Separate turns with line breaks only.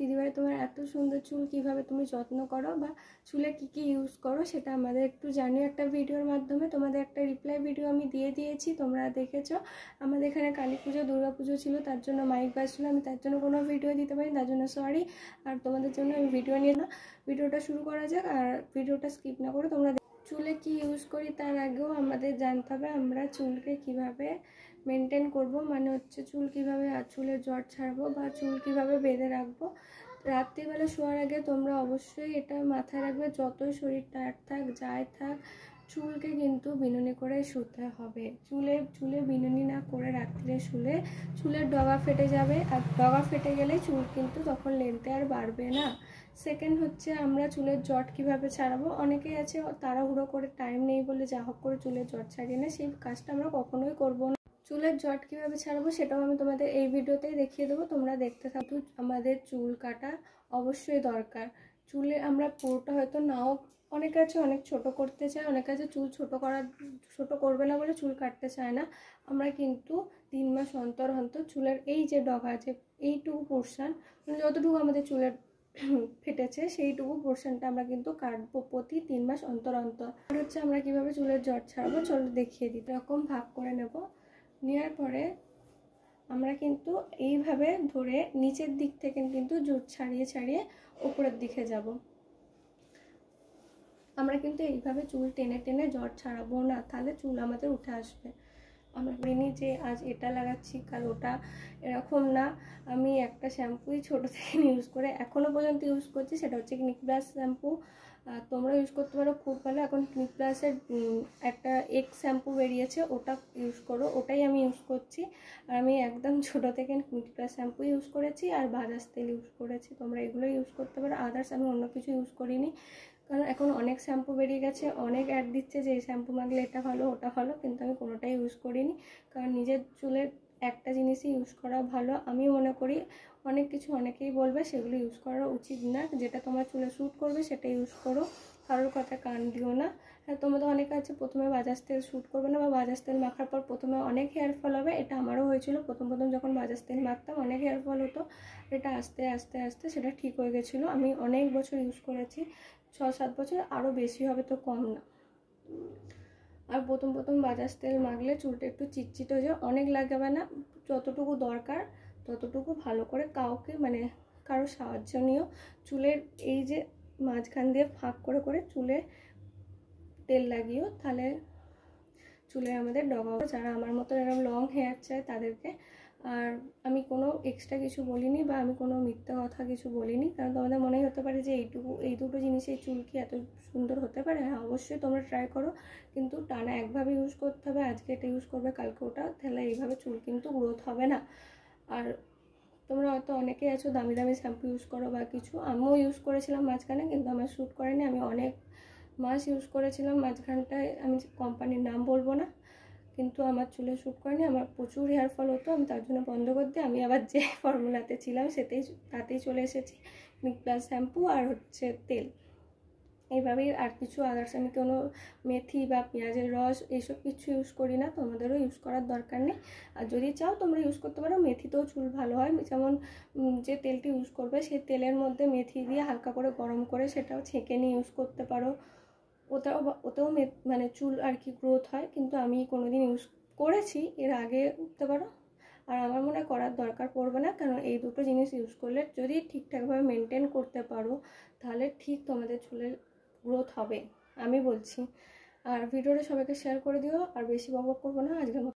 দিদিভাই তোমার এত সুন্দর চুল কিভাবে তুমি যত্ন করো বা চুলে কি কি ইউজ করো সেটা আমাদের একটু জানিও একটা ভিডিওর মাধ্যমে। তোমাদের একটা রিপ্লাই ভিডিও আমি দিয়ে দিয়েছি, তোমরা দেখেছো। আমাদের এখানে কালী পুজো দুর্গা পুজো ছিল, তার জন্য মাইক বাজছিল, আমি তার জন্য কোনো ভিডিও দিতে পারি, তার জন্য সরি। আর তোমাদের জন্য আমি ভিডিও নিয়ে না, ভিডিওটা শুরু করা যাক। আর ভিডিওটা স্কিপ না করে তোমরা চুলে কি ইউজ করি তার আগেও আমাদের জানতে হবে আমরা চুলকে কিভাবে মেনটেন করব, মানে হচ্ছে চুল কিভাবে চুলের জট ছাড়বো বা চুল কিভাবে বেঁধে রাখবো। রাত্রিবেলা শোয়ার আগে তোমরা অবশ্যই এটা মাথায় রাখবে, যতই শরীর টায়ার্ড থাক যাই থাক চুলকে কিন্তু বিনুনি করে শুতে হবে। চুলে বিনুনি না করে রাত্রে শুলে চুলের ডগা ফেটে যাবে, আর ডগা ফেটে গেলে চুল কিন্তু তখন লেন্থে আর বাড়বে না। সেকেন্ড হচ্ছে আমরা চুলের জট কিভাবে ছাড়াবো। অনেকেই আছে তাড়াহুড়ো করে টাইম নেই বলে যা হোক করে চুলের জট ছাড়িয়ে না, সেই কাজটা আমরা কখনোই করবো না। চুলের জট কিভাবে ছাড়াবো সেটাও আমি তোমাদের এই ভিডিওতেই দেখিয়ে দেবো, তোমরা দেখতে থাকো। আমাদের চুল কাটা অবশ্যই দরকার। চুলে আমরা পুরোটা হয়তো নাও, অনেকে আছে অনেক ছোট করতে চায়, অনেকে আছে চুল ছোট করবে না বলে চুল কাটতে চায় না। আমরা কিন্তু 3 মাস অন্তর অন্তর চুলের এই যে ডগা আছে এইটুকু পোর্শন, মানে যতটুকু আমাদের চুলের ফেটেছে সেইটুকু পোর্শনটা আমরা কিন্তু কাটবো প্রতি 3 মাস অন্তর অন্তর। আর হচ্ছে আমরা কিভাবে চুলের জট ছাড়াবো চলো দেখিয়ে দিই। এরকম ভাগ করে নেব, নেওয়ার পরে আমরা কিন্তু এইভাবে ধরে নিচের দিক থেকে কিন্তু জট ছাড়িয়ে ছাড়িয়ে উপরের দিকে যাব। আমরা কিন্তু এইভাবে চুল টেনে টেনে জট ছাড়াবো না, তাহলে চুল আমাদের উঠে আসবে। আমরা বলিনি যে আজ এটা লাগাচ্ছি কাল ওটা, এরকম না। আমি একটা শ্যাম্পুই ছোটো থেকে ইউজ করে এখনও পর্যন্ত ইউজ করছি, সেটা হচ্ছে ক্লিনিক প্লাস শ্যাম্পু। তোমরা ইউজ করতে পারো, খুব ভালো। এখন ক্লিনিক প্লাসের একটা এক্স শ্যাম্পু বেরিয়েছে, ওটা ইউজ করো, ওটাই আমি ইউজ করছি। আর আমি একদম ছোটো থেকে ক্লিনিক প্লাস শ্যাম্পু ইউজ করেছি আর বাজাজ তেল ইউজ করেছি, তোমরা এগুলো ইউজ করতে পারো। আদার্স আমি অন্য কিছু ইউজ করিনি, কারণ এখন অনেক শ্যাম্পু বেরিয়ে গেছে, অনেক অ্যাড দিচ্ছে যে এই শ্যাম্পু মাখলে এটা ভালো ওটা ভালো, কিন্তু আমি কোনোটাই ইউজ করিনি। কারণ নিজের চুলের একটা জিনিসই ইউজ করা ভালো আমি মনে করি। অনেক কিছু অনেকেই বলবে সেগুলো ইউজ করা উচিত না, যেটা তোমার চুলে শ্যুট করবে সেটা ইউজ করো, কারোর কথা কান দিও না। হ্যাঁ, তোমাদের অনেকে আছে প্রথমে বাজাজ তেল শ্যুট করবে না, বা বাজাজ তেল মাখার পর প্রথমে অনেক হেয়ার ফল হবে, এটা আমারও হয়েছিল। প্রথম যখন বাজাজ তেল মাখতাম অনেক হেয়ার ফল হতো, এটা আস্তে আস্তে আস্তে সেটা ঠিক হয়ে গেছিলো। আমি অনেক বছর ইউজ করেছি, 6-7 বছর, আরও বেশি হবে তো কম না। আর প্রথম বাজাজ তেল মাখলে চুলটা একটু চিটচিট হয়ে যায়, অনেক লাগাবে না, যতটুকু দরকার ততটুকু ভালো করে কাউকে মানে কারো সাহায্য নিও। চুলের এই যে মাঝখান দিয়ে ফাঁক করে করে চুলে তেল লাগিও, তাহলে চুলে আমাদের ডগা। যারা আমার মতো এরকম লং হেয়ার চায় তাদেরকে। আর আমি কোনো এক্সট্রা কিছু বলিনি বা আমি কোনো মিথ্যা কথা কিছু বলিনি, কারণ তোমাদের মনেই হতে পারে যে এই দুটো জিনিসের চুল কি এত সুন্দর হতে পারে। হ্যাঁ, অবশ্যই তোমরা ট্রাই করো, কিন্তু টানা একভাবে ইউজ করতে হবে, আজকে এটা ইউজ করবে কালকে ওটা, তাহলে এইভাবে চুল কিন্তু গ্রোথ হবে না। আর তোমরা হয়তো অনেকেই আছো দামি দামি শ্যাম্পু ইউজ করো বা কিছু, আমিও ইউজ করেছিলাম মাঝখানে, কিন্তু আমার শ্যুট করেনি। আমি অনেক মাস ইউজ করেছিলাম মাঝখানটায়, আমি কোম্পানির নাম বলবো না, কিন্তু আমার চুলে শ্যুট করেনি, আমার প্রচুর হেয়ার ফল হতো, আমি তার জন্য বন্ধ করে দিই। আমি আবার যে ফর্মুলাতে ছিলাম তাতেই চলে এসেছি, ক্লিনিক প্লাস শ্যাম্পু আর হচ্ছে তেল, এইভাবেই। আর কিছু আদার্স আমি কোনো মেথি বা পেঁয়াজের রস এইসব কিছু ইউজ করি না, তোমাদেরও ইউজ করার দরকার নেই। আর যদি চাও তোমরা ইউজ করতে পারো, মেথিতেও চুল ভালো হয়। যেমন যে তেলটি ইউজ করবে সেই তেলের মধ্যে মেথি দিয়ে হালকা করে গরম করে সেটাও ছেঁকে নিয়ে ইউজ করতে পারো, ওতেও মানে চুল আর কি গ্রোথ হয়। কিন্তু আমি কোনোদিন ইউজ করেছি এর আগে, উঠতে পারো। আর আমার মনে করার দরকার পড়বে না, কারণ এই দুটো জিনিস ইউজ করলে যদি ঠিকঠাকভাবে মেনটেন করতে পারো তাহলে ঠিক তোমাদের চুলের গ্রোথ হবে, আমি বলছি। আর ভিডিওটা সবাইকে শেয়ার করে দিও, আর বেশি বকবক করবো না আজকের মতো।